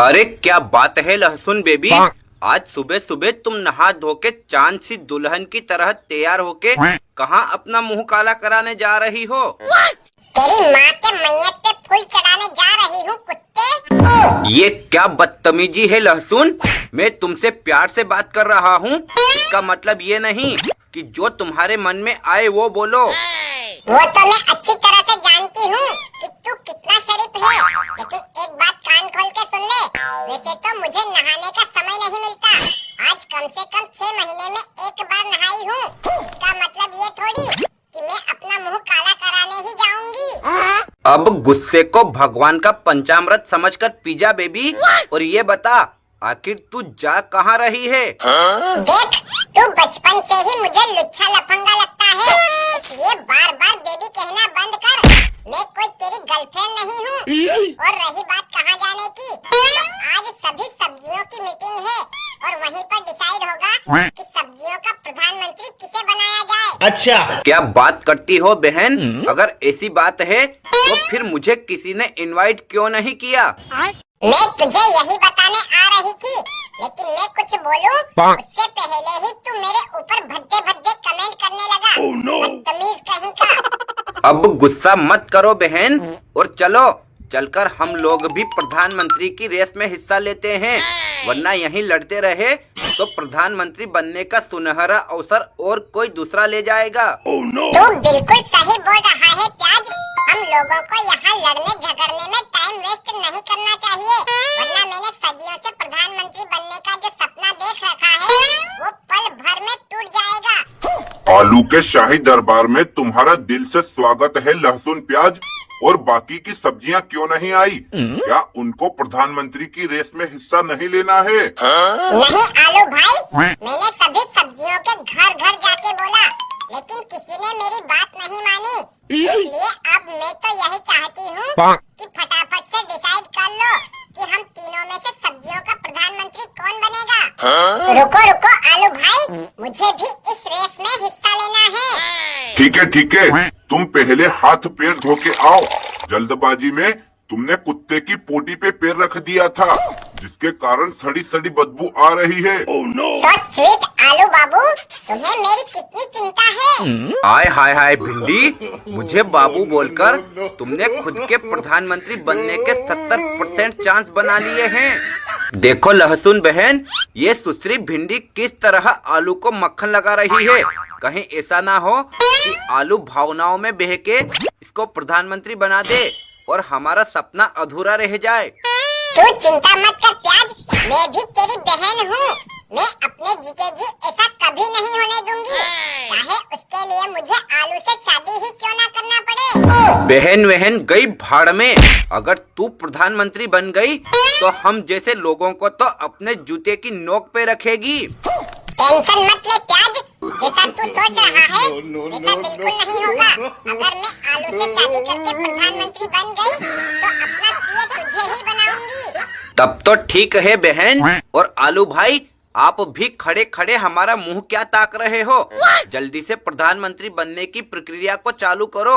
अरे क्या बात है लहसुन बेबी। आज सुबह सुबह तुम नहा धो के चांद सी दुल्हन की तरह तैयार होके कहाँ अपना मुंह काला कराने जा रही हो? तेरी माँ के मैयत पे फूल चढ़ाने जा रही हूँ कुत्ते। ये क्या बदतमीजी है लहसुन। मैं तुमसे प्यार से बात कर रहा हूँ, इसका मतलब ये नहीं कि जो तुम्हारे मन में आए वो बोलो। वो तो मैं अच्छी तरह से जानती हूँ कि तू कितना शरीफ है, लेकिन एक बात कान खोल के सुन ले। वैसे तो मुझे नहाने का समय नहीं मिलता। आज कम से कम 6 महीने में एक बार नहाई हूँ। इसका मतलब ये थोड़ी कि मैं अपना मुंह काला कराने ही जाऊंगी। अब गुस्से को भगवान का पंचामृत समझकर पी जा बेबी, और ये बता आखिर तू जा कहाँ रही है? देख, तू बचपन से ही मुझे लुच्चा लफंगा लगता है, इसलिए बार बार बेबी कहना बंद कर। मैं कोई तेरी गर्लफ्रेंड नहीं हूँ। और रही बात कहाँ जाने की, तो आज सभी सब्जियों की मीटिंग है और वहीं पर डिसाइड होगा कि सब्जियों का प्रधानमंत्री किसे बनाया जाए। अच्छा, क्या बात करती हो बहन? अगर ऐसी बात है तो फिर मुझे किसी ने इनवाइट क्यों नहीं किया? मैं तुझे यही बताने आ रही थी, लेकिन मैं कुछ बोलूं उससे पहले ही तू मेरे ऊपर भद्दे भद्दे कमेंट करने लगा। बदतमीज कहीं का। अब गुस्सा मत करो बहन, और चलो चलकर हम लोग भी प्रधानमंत्री की रेस में हिस्सा लेते हैं, वरना यहीं लड़ते रहे तो प्रधानमंत्री बनने का सुनहरा अवसर और कोई दूसरा ले जाएगा। तू बिल्कुल सही बोल रहा है प्याज। हम लोगों को यहाँ लड़ने झगड़ने में टाइम वेस्ट नहीं करना चाहिए, वरना मैंने सदियों से प्रधानमंत्री बनने का जो सपना देख रखा है वो पल भर में टूट जाएगा। आलू के शाही दरबार में तुम्हारा दिल से स्वागत है लहसुन प्याज। और बाकी की सब्जियां क्यों नहीं आई? क्या उनको प्रधानमंत्री की रेस में हिस्सा नहीं लेना है? नहीं आलू भाई, मैंने सभी सब्जियों के घर घर जाके बोला, लेकिन किसी ने मेरी बात नहीं मानी। इसलिए अब मैं तो यही चाहती हूँ कि फटाफट से डिसाइड कर लो कि हम तीनों में से सब्जियों का प्रधानमंत्री कौन बनेगा। रुको रुको आलू भाई, मुझे भी इस रेस में हिस्सा लेना है। ठीक है, तुम पहले हाथ पैर धो के आओ। जल्दबाजी में तुमने कुत्ते की पोटी पे पैर रख दिया था, जिसके कारण सड़ी सड़ी बदबू आ रही है। तो स्वीट आलू बाबू, तुम्हें मेरी कितनी चिंता है। हाय हाय हाय भिंडी, मुझे बाबू बोलकर तुमने खुद के प्रधानमंत्री बनने के 70% चांस बना लिए हैं। देखो लहसुन बहन, ये सुश्री भिंडी किस तरह आलू को मक्खन लगा रही है। कहीं ऐसा ना हो कि आलू भावनाओं में बह के इसको प्रधानमंत्री बना दे और हमारा सपना अधूरा रह जाए। तू चिंता मत कर प्याज, मैं भी तेरी बहन हूँ। मैं अपने जीते जी ऐसा कभी नहीं होने दूंगी, चाहे उसके लिए मुझे आलू से शादी ही क्यों ना करना पड़े। बहन वहन गई भाड़ में। अगर तू प्रधानमंत्री बन गई तो हम जैसे लोगों को तो अपने जूते की नोक पे रखेगी। टेंशन मत ले प्याज, जैसा तू सोच रहा है वैसा बिल्कुल नहीं होगा। अगर मैं आलू से शादी करके प्रधानमंत्री बन गई तो अपना पीए तुझे ही बनाऊंगी। तब तो ठीक है बहन। और आलू भाई, आप भी खड़े खड़े हमारा मुंह क्या ताक रहे हो? जल्दी से प्रधानमंत्री बनने की प्रक्रिया को चालू करो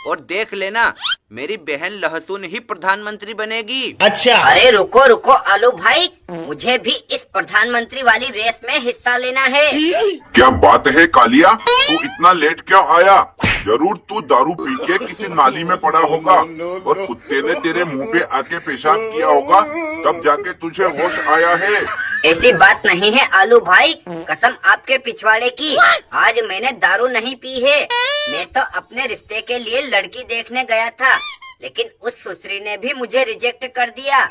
और देख लेना मेरी बहन लहसुन ही प्रधानमंत्री बनेगी। अच्छा, अरे रुको रुको आलू भाई, मुझे भी इस प्रधानमंत्री वाली रेस में हिस्सा लेना है। क्या बात है कालिया, तू इतना लेट क्यों आया? जरूर तू दारू पी के किसी नाली में पड़ा होगा और कुत्ते ने तेरे मुंह पे आके पेशाब किया होगा, तब जाके तुझे होश आया है। ऐसी बात नहीं है आलू भाई, कसम आपके पिछवाड़े की, आज मैंने दारू नहीं पी है। मैं तो अपने रिश्ते के लिए लड़की देखने गया था, लेकिन उस सुश्री ने भी मुझे रिजेक्ट कर दिया।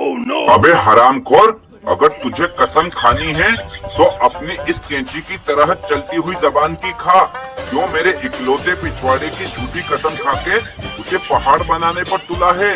अबे हरामखोर, अगर तुझे कसम खानी है तो अपनी इस कैंची की तरह चलती हुई जबान की खा। क्यों मेरे इकलौते पिछवाड़े की झूठी कसम खा के उसे पहाड़ बनाने पर तुला है?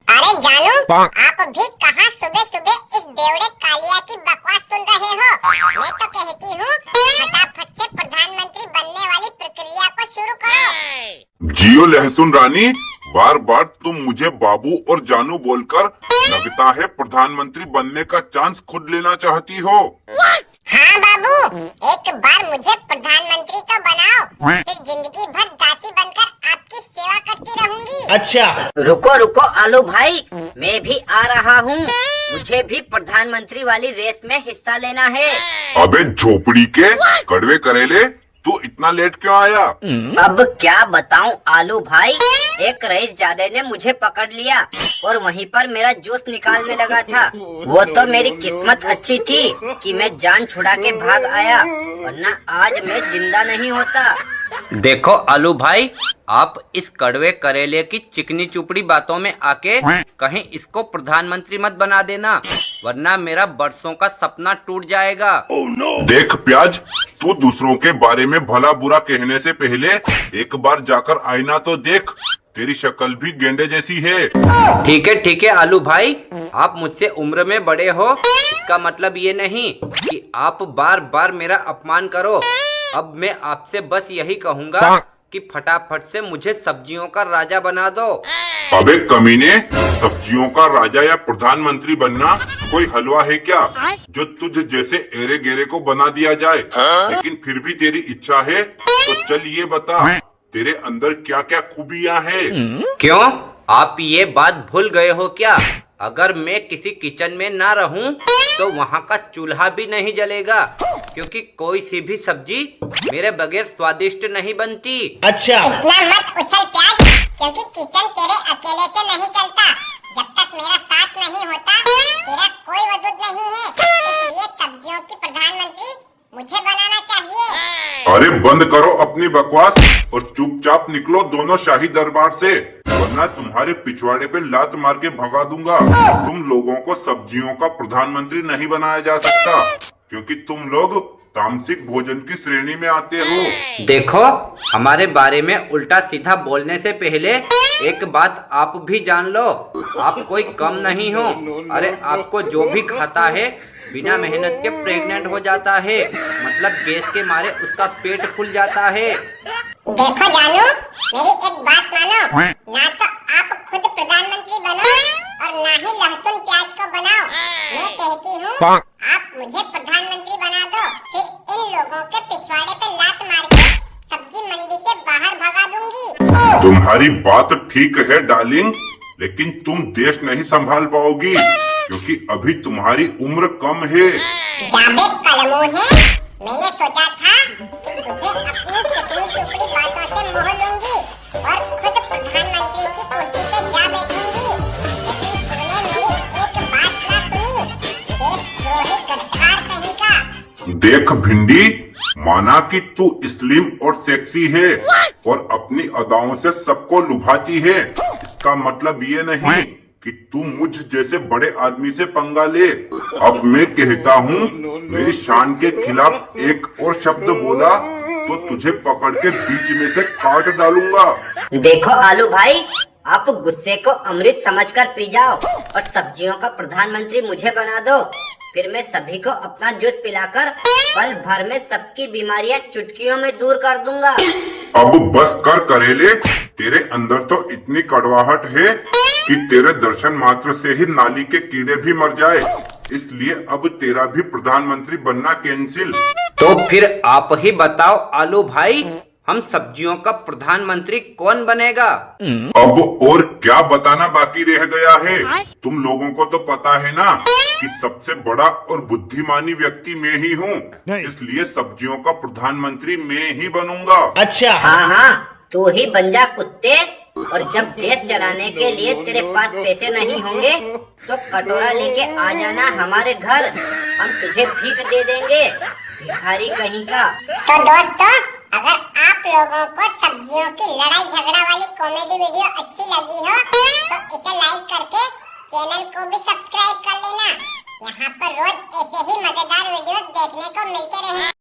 अरे जानू, आप भी कहाँ सुबह सुबह इस बेवड़े कालिया की बकवास सुन रहे हो। मैं तो कहती हूँ फटाफट से प्रधानमंत्री बनने वाली प्रक्रिया को शुरू करो। जियो लहसुन रानी, बार बार तुम मुझे बाबू और जानू बोलकर लगता है प्रधानमंत्री बनने का चांस खुद लेना चाहती हो। हाँ बाबू, एक बार मुझे प्रधानमंत्री तो बनाओ, फिर जिंदगी भर दासी बनकर आपकी सेवा करती रहूंगी। रुको रुको आलू भाई, मैं भी आ रहा हूँ। मुझे भी प्रधानमंत्री वाली रेस में हिस्सा लेना है। अबे झोपड़ी के कड़वे करेले, तू इतना लेट क्यों आया? अब क्या बताऊं आलू भाई, एक रईसजादे ने मुझे पकड़ लिया और वहीं पर मेरा जूस निकालने लगा था। वो तो मेरी किस्मत अच्छी थी कि मैं जान छुड़ा के भाग आया, वरना आज मैं जिंदा नहीं होता। देखो आलू भाई, आप इस कड़वे करेले की चिकनी चुपड़ी बातों में आके कहीं इसको प्रधानमंत्री मत बना देना, वरना मेरा बरसों का सपना टूट जाएगा। देख प्याज, तू दूसरों के बारे में भला बुरा कहने से पहले एक बार जाकर आईना तो देख, तेरी शक्ल भी गेंडे जैसी है। ठीक है आलू भाई, आप मुझसे उम्र में बड़े हो, इसका मतलब ये नहीं कि आप बार बार मेरा अपमान करो। अब मैं आपसे बस यही कहूँगा कि फटाफट से मुझे सब्जियों का राजा बना दो। अबे कमीने, सब्जियों का राजा या प्रधानमंत्री बनना कोई हलवा है क्या, जो तुझ जैसे एरे गेरे को बना दिया जाए? लेकिन फिर भी तेरी इच्छा है तो चल ये बता, तेरे अंदर क्या क्या खूबियाँ हैं? क्यों, आप ये बात भूल गए हो क्या? अगर मैं किसी किचन में ना रहूं तो वहाँ का चूल्हा भी नहीं जलेगा, क्योंकि कोई सी भी सब्जी मेरे बगैर स्वादिष्ट नहीं बनती। इतना मत उछल प्याज, क्योंकि किचन तेरे अकेले से नहीं चलता। जब तक मेरा साथ नहीं होता, तेरा कोई वजूद नहीं है। इसलिए सब्जियों की प्रधानमंत्री मुझे बनाना चाहिए। अरे बंद करो अपनी बकवास और चुपचाप निकलो दोनों शाही दरबार से, वरना तुम्हारे पिछवाड़े पे लात मार के भगा दूंगा। तुम लोगों को सब्जियों का प्रधानमंत्री नहीं बनाया जा सकता, क्योंकि तुम लोग तामसिक भोजन की श्रेणी में आते हो। देखो, हमारे बारे में उल्टा सीधा बोलने से पहले एक बात आप भी जान लो, आप कोई कम नहीं हो। अरे आपको जो भी खाता है बिना मेहनत के प्रेग्नेंट हो जाता है, मतलब गैस के मारे उसका पेट फूल जाता है। देखो जानू, मेरी एक बात मानो, ना तो आप खुद प्रधानमंत्री बनो और ना ही लहसुन प्याज को बनाओ। मैं कहती हूँ आप मुझे प्रधानमंत्री बना दो, फिर इन लोगों के पिछवाड़े पे लात मार के सब्जी मंडी से बाहर भगा दूंगी। तुम्हारी बात ठीक है डार्लिंग, लेकिन तुम देश नहीं संभाल पाओगी, क्योंकि अभी तुम्हारी उम्र कम है। जाबे कलमों है, मैंने सोचा था कि तुझे अपनी चिकनी चुपड़ी बातों से मोह लूंगी और खुद प्रधानमंत्री की कुर्सी पे जा बैठूंगी, लेकिन तूने मेरी एक बात ना सुनी। देशद्रोही गद्दार कहीं का। देख भिंडी, माना कि तू स्लिम और सेक्सी है और अपनी अदाओं से सबको लुभाती है, इसका मतलब ये नहीं कि तू मुझ जैसे बड़े आदमी से पंगा ले। अब मैं कहता हूँ, मेरी शान के खिलाफ एक और शब्द बोला तो तुझे पकड़ के बीच में से काट डालूंगा। देखो आलू भाई, आप गुस्से को अमृत समझकर पी जाओ और सब्जियों का प्रधानमंत्री मुझे बना दो, फिर मैं सभी को अपना जूस पिलाकर पल भर में सबकी बीमारियां चुटकियों में दूर कर दूंगा। अब बस कर करेले, तेरे अंदर तो इतनी कड़वाहट है कि तेरे दर्शन मात्र से ही नाली के कीड़े भी मर जाए, इसलिए अब तेरा भी प्रधानमंत्री बनना कैंसिल। तो फिर आप ही बताओ आलू भाई, हम सब्जियों का प्रधानमंत्री कौन बनेगा? अब और क्या बताना बाकी रह गया है? तुम लोगों को तो पता है ना कि सबसे बड़ा और बुद्धिमानी व्यक्ति मैं ही हूँ, इसलिए सब्जियों का प्रधानमंत्री मैं ही बनूंगा। हाँ, तू ही बन जा कुत्ते, और जब देश चलाने के लिए तेरे पास पैसे नहीं होंगे तो कटोरा लेके आ जाना हमारे घर, हम तुझे भीख दे देंगे, भिखारी कहीं का। तो दोस्तों, अगर आप लोगों को सब्जियों की लड़ाई झगड़ा वाली कॉमेडी वीडियो अच्छी लगी हो तो इसे लाइक करके चैनल को भी सब्सक्राइब कर लेना। यहाँ पर रोज ऐसे ही मजेदार वीडियोस देखने को मिलते रहेंगे।